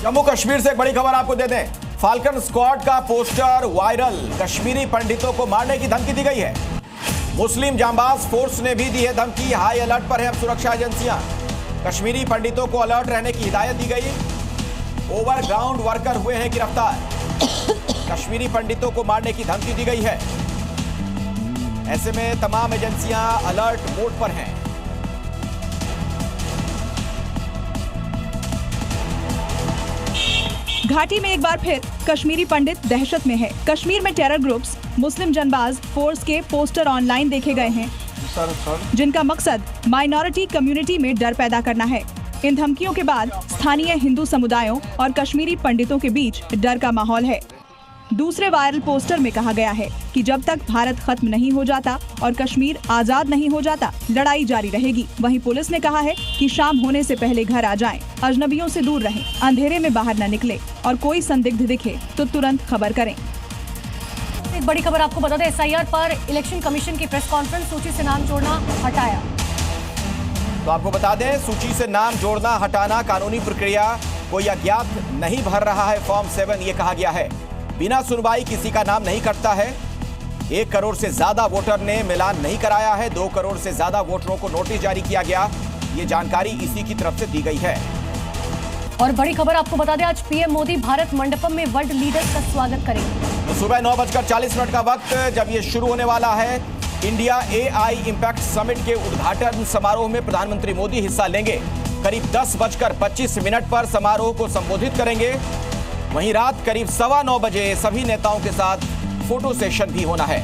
जम्मू कश्मीर से एक बड़ी खबर आपको दे दें। फाल्कन स्क्वाड का पोस्टर वायरल, कश्मीरी पंडितों को मारने की धमकी दी गई है। मुस्लिम जांबाज फोर्स ने भी दी है धमकी। हाई अलर्ट पर है अब सुरक्षा एजेंसियां। कश्मीरी पंडितों को अलर्ट रहने की हिदायत दी गई। ओवरग्राउंड वर्कर हुए हैं गिरफ्तार। कश्मीरी पंडितों को मारने की धमकी दी गई है। ऐसे में तमाम एजेंसियां अलर्ट मोड पर हैं। घाटी में एक बार फिर कश्मीरी पंडित दहशत में है। कश्मीर में टेरर ग्रुप्स मुस्लिम जनबाज फोर्स के पोस्टर ऑनलाइन देखे गए हैं, जिनका मकसद माइनॉरिटी कम्युनिटी में डर पैदा करना है। इन धमकियों के बाद स्थानीय हिंदू समुदायों और कश्मीरी पंडितों के बीच डर का माहौल है। दूसरे वायरल पोस्टर में कहा गया है कि जब तक भारत खत्म नहीं हो जाता और कश्मीर आजाद नहीं हो जाता, लड़ाई जारी रहेगी। वहीं पुलिस ने कहा है कि शाम होने से पहले घर आ जाएं, अजनबियों से दूर रहें, अंधेरे में बाहर न निकले और कोई संदिग्ध दिखे तो तुरंत खबर करें। एक बड़ी खबर आपको बता दें, SIR पर इलेक्शन कमीशन की प्रेस कॉन्फ्रेंस, सूची से नाम जोड़ना हटाया। तो आपको बता दें, सूची से नाम जोड़ना हटाना कानूनी प्रक्रिया, कोई अज्ञात नहीं भर रहा है फॉर्म 7, ये कहा गया है। बिना सुनवाई किसी का नाम नहीं कटता है। 1 करोड़ से ज्यादा वोटर ने मिलान नहीं कराया है। 2 करोड़ से ज्यादा वोटरों को नोटिस जारी किया गया। ये जानकारी इसी की तरफ से दी गई है। और बड़ी खबर आपको बता दें, आज PM मोदी भारत मंडपम में वर्ल्ड लीडर्स का स्वागत करेंगे। तो सुबह 9:40 का वक्त जब ये शुरू होने वाला है, इंडिया AI इंपैक्ट समिट के उद्घाटन समारोह में प्रधानमंत्री मोदी हिस्सा लेंगे। करीब 10:25 पर समारोह को संबोधित करेंगे। वहीं रात करीब 9:15 बजे सभी नेताओं के साथ फोटो सेशन भी होना है।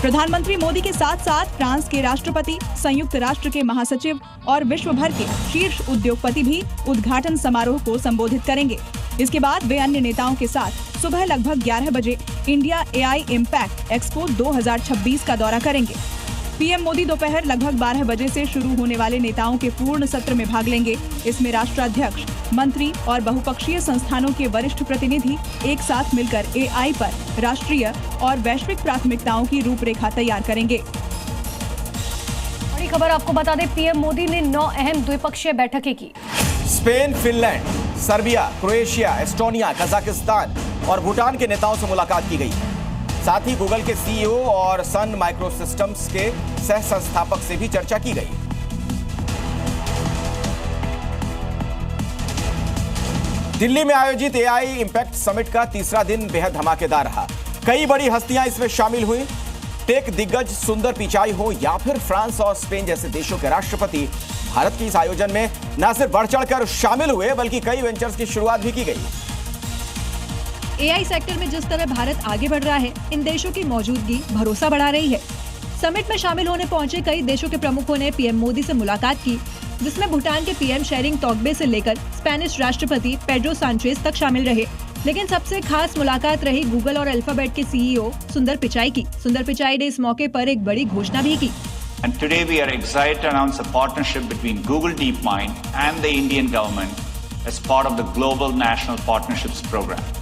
प्रधानमंत्री मोदी के साथ साथ फ्रांस के राष्ट्रपति, संयुक्त राष्ट्र के महासचिव और विश्व भर के शीर्ष उद्योगपति भी उद्घाटन समारोह को संबोधित करेंगे। इसके बाद वे अन्य नेताओं के साथ सुबह लगभग 11 बजे इंडिया AI इंपैक्ट एक्सपो 2026 का दौरा करेंगे। PM मोदी दोपहर लगभग 12 बजे से शुरू होने वाले नेताओं के पूर्ण सत्र में भाग लेंगे। इसमें राष्ट्राध्यक्ष, मंत्री और बहुपक्षीय संस्थानों के वरिष्ठ प्रतिनिधि एक साथ मिलकर AI पर राष्ट्रीय और वैश्विक प्राथमिकताओं की रूपरेखा तैयार करेंगे। बड़ी खबर आपको बता दें, PM मोदी ने 9 अहम द्विपक्षीय बैठकें की। Spain, Finland, Serbia, Croatia, Estonia, Kazakhstan और भूटान के नेताओं से मुलाकात की गई। साथ ही गूगल के CEO और सन माइक्रोसिस्टम्स के सह संस्थापक से भी चर्चा की गई। दिल्ली में आयोजित AI इंपैक्ट समिट का तीसरा दिन बेहद धमाकेदार रहा। कई बड़ी हस्तियां इसमें शामिल हुई। टेक दिग्गज सुंदर पिचाई हो या फिर फ्रांस और स्पेन जैसे देशों के राष्ट्रपति भारत के इस आयोजन में न सिर्फ बढ़ चढ़कर शामिल हुए, बल्कि कई वेंचर्स की शुरुआत भी की गई। AI सेक्टर में जिस तरह भारत आगे बढ़ रहा है, इन देशों की मौजूदगी भरोसा बढ़ा रही है। समिट में शामिल होने पहुंचे कई देशों के प्रमुखों ने PM मोदी से मुलाकात की, जिसमें भूटान के PM शेरिंग तोग्बे से लेकर स्पेनिश राष्ट्रपति पेड्रो सांचेज तक शामिल रहे। लेकिन सबसे खास मुलाकात रही गूगल और अल्फाबेट के CEO सुंदर पिचाई की। सुंदर पिचाई ने इस मौके पर एक बड़ी घोषणा भी की। And today we are excited to announce a partnership between Google DeepMind and the Indian government as part of the Global National Partnerships Program.